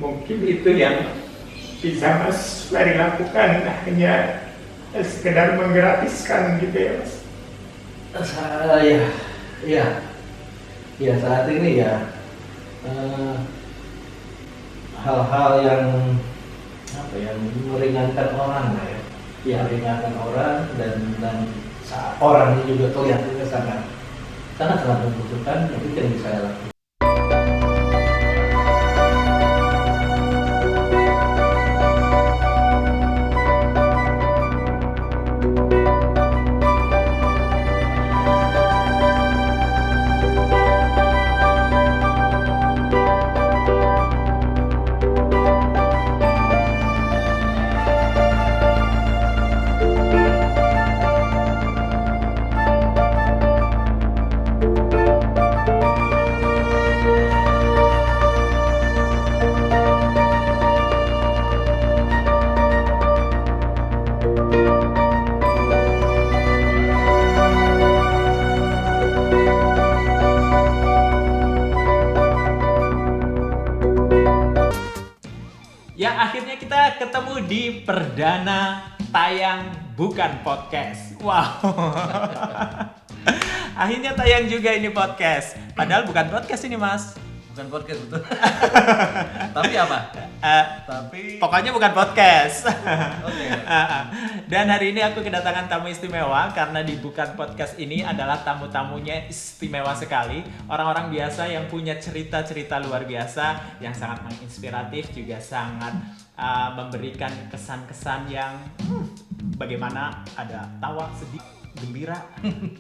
Mungkin itu yang bisa Mas Ferry lakukan, hanya sekedar menggratiskan gitu ya Mas. Saya, ya, ya saat ini ya hal-hal yang apa ya, meringankan orang lah ya, meringankan orang dan orangnya juga kelihatannya sangat membutuhkan, itu yang bisa saya lakukan. Ya, akhirnya kita ketemu di perdana tayang bukan podcast. Wow. Akhirnya tayang juga ini podcast. Padahal bukan podcast ini, Mas. Bukan podcast betul. Tapi apa? Tapi Pokoknya bukan podcast. oke. Dan hari ini aku kedatangan tamu istimewa karena di bukan podcast ini adalah tamu-tamunya istimewa sekali. Orang-orang biasa yang punya cerita-cerita luar biasa yang sangat menginspiratif, juga sangat memberikan kesan-kesan yang bagaimana ada tawa, sedih, gembira,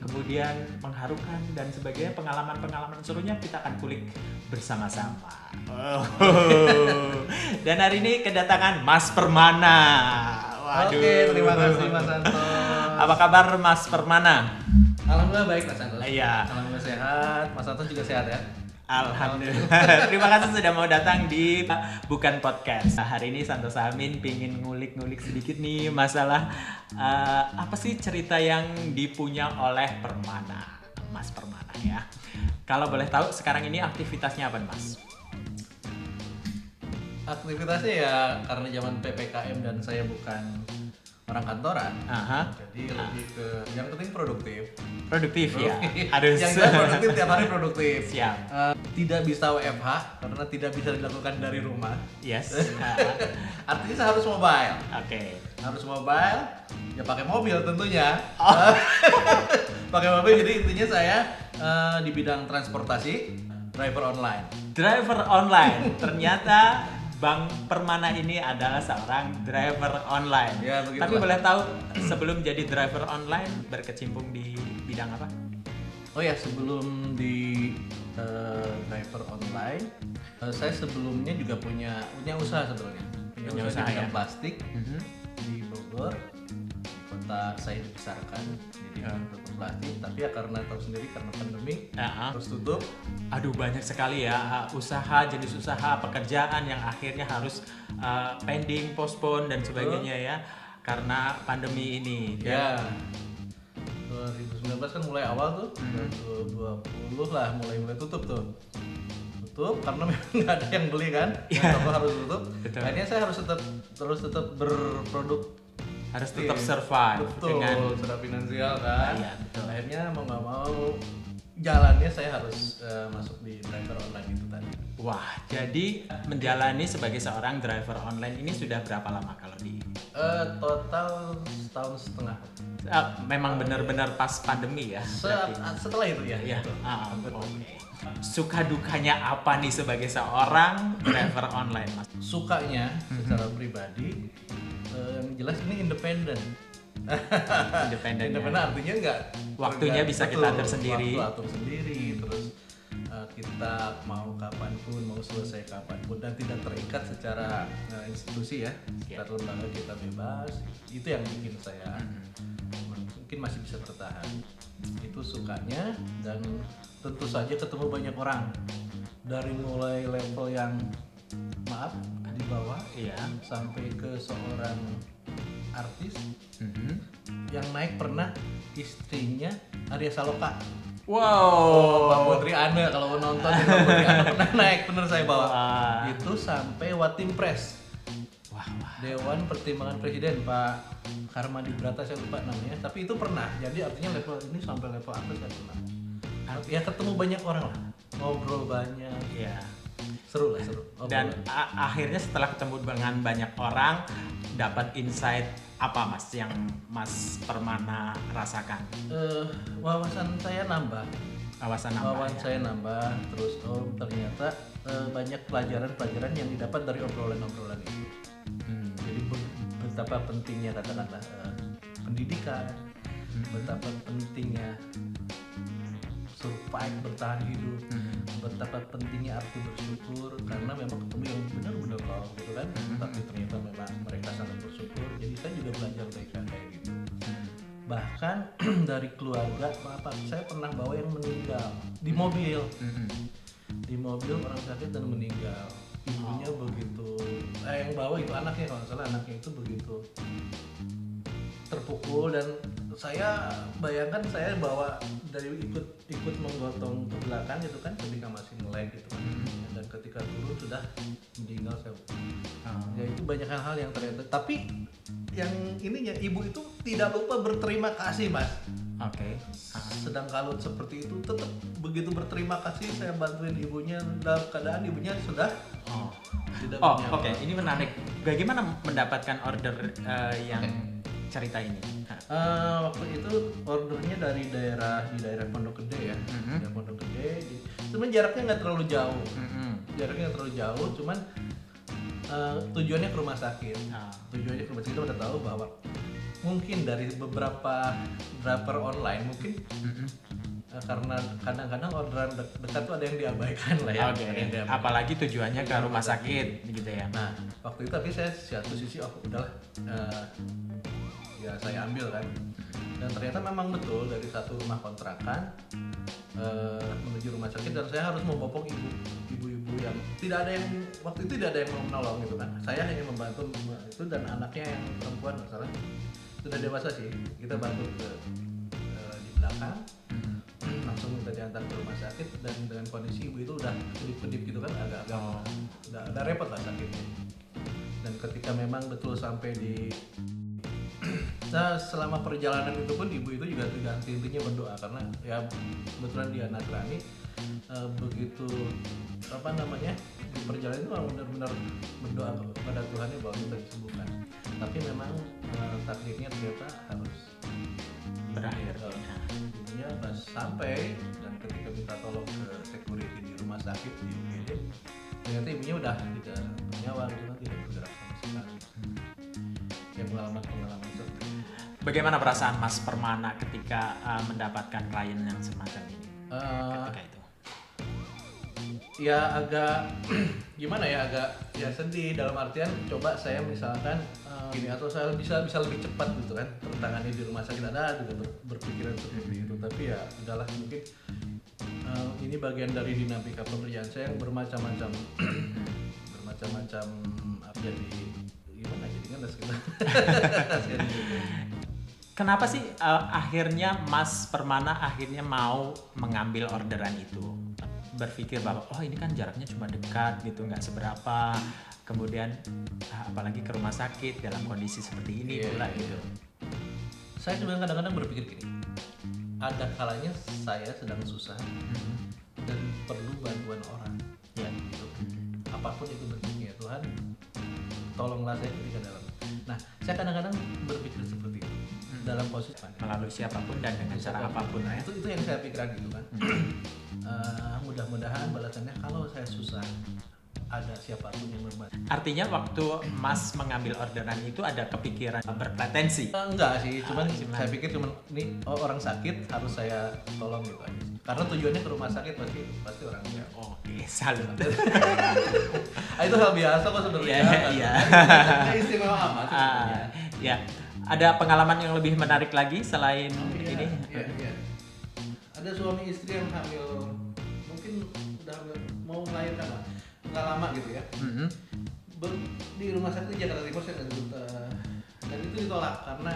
kemudian mengharukan dan sebagainya. Pengalaman-pengalaman serunya kita akan kulik bersama-sama. Dan hari ini kedatangan Mas Permana. Waduh. Oke, terima kasih Mas Santos. Apa kabar Mas Permana? Alhamdulillah baik Mas Santos. Iya. Alhamdulillah sehat. Mas Santos juga sehat ya? Alhamdulillah. Terima kasih sudah mau datang di Bukan Podcast. Hari ini Santos Amin pingin ngulik-ngulik sedikit nih masalah apa sih cerita yang dipunya oleh Permana, Mas Permana ya. Kalau boleh tahu sekarang ini aktivitasnya apa Mas? Aktivitasnya ya karena zaman PPKM dan saya bukan orang kantoran. Aha. Jadi lebih ke yang penting produktif. Produktif ya. Aduh. Yang jelas produktif, tiap hari produktif. Siap. Tidak bisa WFH karena tidak bisa dilakukan dari rumah. Yes. Artinya saya harus mobile. Oke. Harus mobile, ya pakai mobil tentunya. Oh. Pakai mobil, jadi intinya saya di bidang transportasi, driver online. Driver online. Ternyata Bang Permana ini adalah seorang driver online. Ya, begitulah. Tapi boleh tahu sebelum jadi driver online berkecimpung di bidang apa? Oh ya, sebelum di driver online, saya sebelumnya juga punya usaha sebenarnya. Punya usaha di bidang ya? plastik di Bogor, di kota saya dibesarkan. Jadi untuk plastik, tapi ya karena tahu sendiri karena pandemi terus tutup. Aduh, banyak sekali ya usaha, jenis usaha, pekerjaan yang akhirnya harus pending, postpone dan sebagainya ya karena pandemi ini. Ya. 2019 kan mulai awal tuh, 2020 lah mulai tutup tuh. Tutup karena memang nggak ada yang beli kan, toko harus tutup. Betul. Akhirnya saya harus tetap berproduk, Harus tetap survive dengan secara finansial kan. Iya, betul. Akhirnya mau nggak mau jalannya saya harus masuk di driver online itu tadi. wah, jadi menjalani sebagai seorang driver online ini sudah berapa lama kalau di Total setahun setengah. memang benar-benar pas pandemi ya? berarti? Setelah itu ya. Iya. Betul. Oke. Suka dukanya apa nih sebagai seorang driver online, Mas? Sukanya secara pribadi, yang jelas ini independen. Independen. Independen artinya enggak Waktunya bisa kita atur sendiri. Waktu atur sendiri, terus kita mau kapanpun, mau selesai kapanpun dan tidak terikat secara institusi ya. Secara lembaga kita bebas. Itu yang bikin saya mungkin masih bisa bertahan. Itu sukanya, dan tentu saja ketemu banyak orang dari mulai level yang maaf di bawah Iya. sampai ke seorang artis yang naik pernah istrinya Arya Saloka. Mbak Putri Ana kalau nonton Mbak Putri Ana pernah naik, bener saya bawa. Wah. Itu sampai Watimpres. Wah. Dewan Pertimbangan Presiden Pak Harmadi Brata, saya lupa namanya, tapi itu pernah. Jadi artinya level ini sampai level atas saya pernah. Ya ketemu banyak orang lah, ngobrol banyak, Iya. seru lah, seru. Dan akhirnya setelah ketemu dengan banyak orang, dapat insight apa Mas yang Mas Permana rasakan? Wawasan saya nambah. Wawasan nambah. Wawasan saya nambah, terus ternyata banyak pelajaran-pelajaran yang didapat dari obrolan-obrolan itu. Jadi betapa pentingnya katakanlah pendidikan, betapa pentingnya survive, bertahan hidup, betapa pentingnya arti bersyukur, karena memang ketemu yang benar-benar low gitu kan, tapi ternyata memang mereka sangat bersyukur. Jadi saya juga belajar mereka kayak gitu. Bahkan dari keluarga, saya pernah bawa yang meninggal di mobil. Di mobil orang sakit dan meninggal. Ibunya begitu, yang bawa itu anaknya, kalau nggak salah anaknya itu begitu terpukul, dan saya bayangkan saya bawa dari ikut menggotong ke belakang gitu kan, ketika masih nge-lag gitu kan, dan ketika turun sudah meninggal saya. Ya itu banyak hal-hal yang ternyata, tapi yang ininya ibu itu tidak lupa berterima kasih Mas. Oke. Sedang kalut seperti itu tetap begitu berterima kasih, saya bantuin ibunya dalam keadaan ibunya sudah tidak bernyawa. Oke. Ini menarik. Bagaimana mendapatkan order yang cerita ini? Waktu itu ordernya dari di daerah Pondok Gede ya, daerah Pondok Gede. Cuman jaraknya nggak terlalu jauh, cuman tujuannya ke rumah sakit. Tujuannya ke rumah sakit, kita udah tahu bahwa mungkin dari beberapa driver online mungkin karena kadang-kadang orderan dekat tuh ada yang diabaikan lah ya. Oke. Apalagi tujuannya ke rumah sakit gitu ya. Nah waktu itu tapi saya satu sisi udahlah, ya saya ambil kan, dan ternyata memang betul dari satu rumah kontrakan menuju rumah sakit, dan saya harus membopong ibu-ibu yang tidak ada yang waktu itu tidak ada yang mau menolong gitu kan. Saya hanya membantu itu, dan anaknya yang perempuan masalah sudah dewasa sih, kita bantu di belakang, langsung minta diantar ke rumah sakit, dan dengan kondisi ibu itu udah kedip-kedip gitu kan, agak repot lah sakitnya. Dan ketika memang betul sampai di selama perjalanan itu pun ibu itu juga tidak intinya berdoa, karena ya kebetulan dia Nasrani. Begitu di perjalanan itu benar-benar berdoa kepada Tuhannya bahwa kita disembuhkan. Tapi memang takdirnya ternyata harus Berakhir. Ibunya pas sampai, dan ketika minta tolong ke security di rumah sakit di UGD, ternyata ibunya udah tidak bernyawa gitu kan, tidak bergerak sama sekali. Ya pengalaman seperti itu. Bagaimana perasaan Mas Permana ketika mendapatkan klien yang semacam ini? Ketika itu? Ya agak gimana ya, agak ya sedih, dalam artian coba saya misalkan gini, atau saya bisa lebih cepat gitu kan tertangani di rumah sakit, ada juga berpikiran seperti itu. Tapi ya udahlah, mungkin ini bagian dari dinamika pekerjaan saya yang bermacam-macam jadi gimana, jadi ngeles gitu. Kenapa sih akhirnya Mas Permana akhirnya mau mengambil orderan itu? Berpikir bahwa oh ini kan jaraknya cuma dekat gitu, nggak seberapa. Kemudian apalagi ke rumah sakit dalam kondisi seperti ini pula gitu. Saya juga kadang-kadang berpikir gini, ada kalanya saya sedang susah dan perlu bantuan orang. Ya, gitu. Apapun itu bentuknya, Tuhan tolonglah saya ketika dalam. Nah, saya kadang-kadang berpikir seperti itu dalam posisi melalui siapapun dan dengan cara apapun. Nah, itu yang saya pikirkan gitu kan. Mudah-mudahan balasannya kalau saya susah ada siapapun yang membantu. Artinya waktu Mas mengambil orderan itu ada kepikiran berpretensi? Enggak sih, cuman saya pikir ini orang sakit harus saya tolong gitu aja. Karena tujuannya ke rumah sakit pasti orangnya. Oke, salut. Itu hal biasa kok sebenarnya. Iya. Istimewa amat. Ya. Ada pengalaman yang lebih menarik lagi selain ini? Iya. Ada suami istri yang hamil, mungkin udah mau melahirkan lah, nggak lama gitu ya. Di rumah sakit Jakarta Timur, saya nggak sebut, dan itu ditolak karena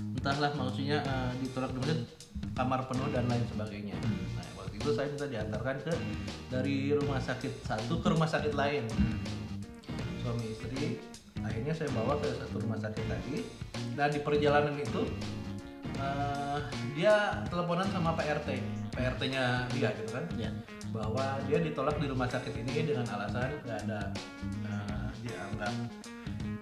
entahlah maksudnya ditolak, kemudian kamar penuh dan lain sebagainya. Nah waktu itu saya minta diantarkan dari rumah sakit satu ke rumah sakit lain. Suami istri, akhirnya saya bawa ke satu rumah sakit lagi. Dan di perjalanan itu dia teleponan sama PRT-nya dia gitu kan, bahwa dia ditolak di rumah sakit ini dengan alasan nggak ada dianggap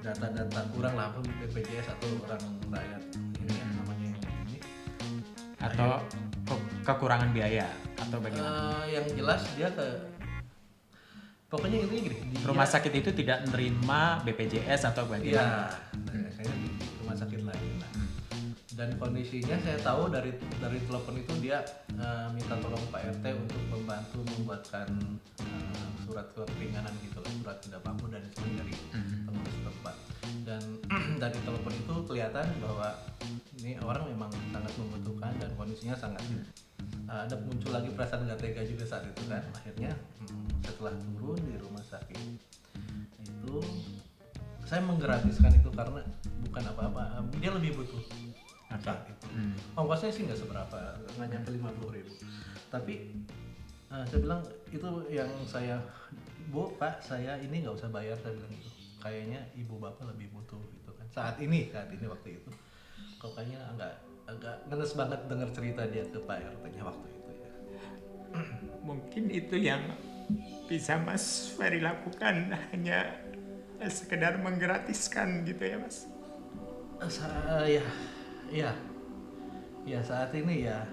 data-data kurang lah, BPJS atau orang rakyat ini ya namanya ini, atau kekurangan biaya atau bagaimana? yang jelas dia pokoknya intinya gini, Rumah sakit itu tidak menerima BPJS atau bagaimana? Iya, kayaknya di rumah sakit lain. Nah, dan kondisinya saya tahu dari telepon itu dia minta tolong Pak RT untuk membantu membuatkan surat keringanan gitu lah, surat tidak mampu dan sebagainya dari pengurus tempat. Dan dari telepon itu kelihatan bahwa ini orang memang sangat membutuhkan dan kondisinya sangat ada muncul lagi perasaan nggak tega juga saat itu kan. Akhirnya setelah turun di rumah sakit itu saya menggratiskan itu karena bukan apa-apa, dia lebih butuh saat itu. Ongkosnya sih nggak seberapa, nggak nyampe 50.000. Tapi saya bilang itu yang saya, Bu, Pak, saya ini nggak usah bayar, saya bilang gitu. Kayaknya ibu bapak lebih butuh gitu kan. Saat ini waktu itu. Kok kayaknya agak ngenes banget dengar cerita dia ke Pak RT-nya waktu itu ya. Mungkin itu yang bisa Mas Ferry lakukan, hanya sekedar menggratiskan gitu ya Mas. Ya saat ini ya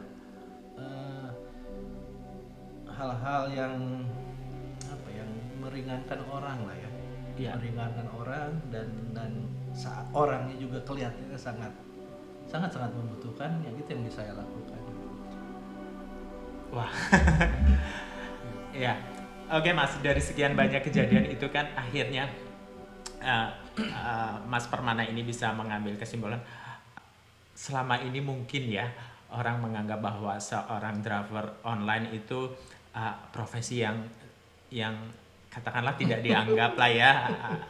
hal-hal yang meringankan orang lah ya. Meringankan orang dan orangnya juga kelihatannya sangat membutuhkan, yang itu yang bisa saya lakukan. Wah. Ya. Oke Mas, dari sekian banyak kejadian itu kan akhirnya Mas Permana ini bisa mengambil kesimpulan selama ini mungkin ya orang menganggap bahwa seorang driver online itu profesi yang katakanlah tidak dianggap lah ya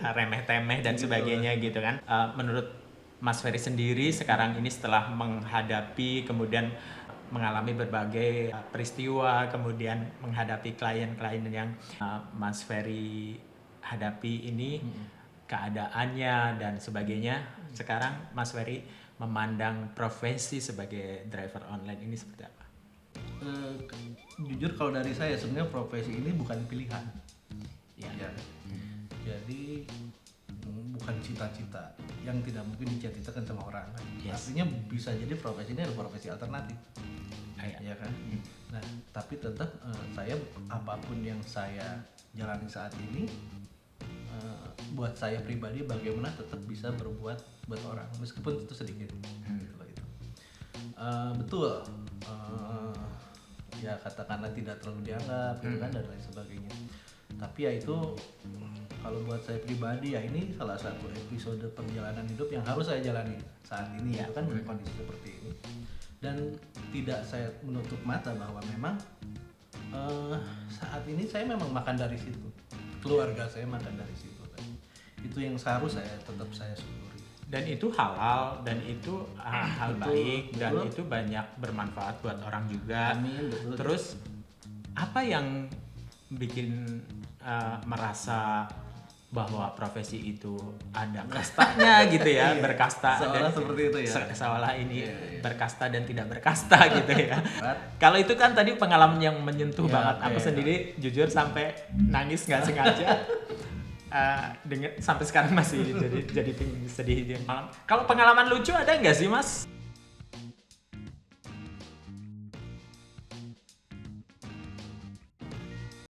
remeh-temeh dan sebagainya gitu kan. Menurut Mas Ferry sendiri sekarang ini setelah menghadapi kemudian mengalami berbagai peristiwa, kemudian menghadapi klien-klien yang Mas Ferry hadapi ini, keadaannya dan sebagainya, sekarang Mas Ferry memandang profesi sebagai driver online ini seperti apa? Jujur kalau dari saya sebenarnya profesi ini bukan pilihan. Ya. Jadi bukan cita-cita yang tidak mungkin dicita-citakan sama orang kan. Artinya bisa jadi profesi ini adalah profesi alternatif. Ya kan? Nah, tapi tetap saya apapun yang saya jalani saat ini buat saya pribadi bagaimana tetap bisa berbuat buat orang meskipun itu sedikit. Gitu. Betul. Ya katakanlah tidak terlalu dianggap gitu kan dan lain sebagainya. Tapi ya itu kalau buat saya pribadi ya ini salah satu episode perjalanan hidup yang harus saya jalani saat ini ya kan dengan kondisi seperti ini. Dan tidak saya menutup mata bahwa memang saat ini saya memang makan dari situ, keluarga saya makan dari situ kan. Itu yang seharusnya saya syukuri. Dan itu halal dan itu hal baik dan itu banyak bermanfaat buat orang juga. Amin, betul. Terus apa yang bikin merasa bahwa profesi itu ada kastanya gitu ya, berkasta seolah dan seperti itu ya. Seolah ini berkasta dan tidak berkasta gitu ya. Kalau itu kan tadi pengalaman yang menyentuh banget. Aku sendiri jujur sampai nangis nggak sengaja. Sampai sekarang masih jadi sedih. Kalau pengalaman lucu ada nggak sih Mas?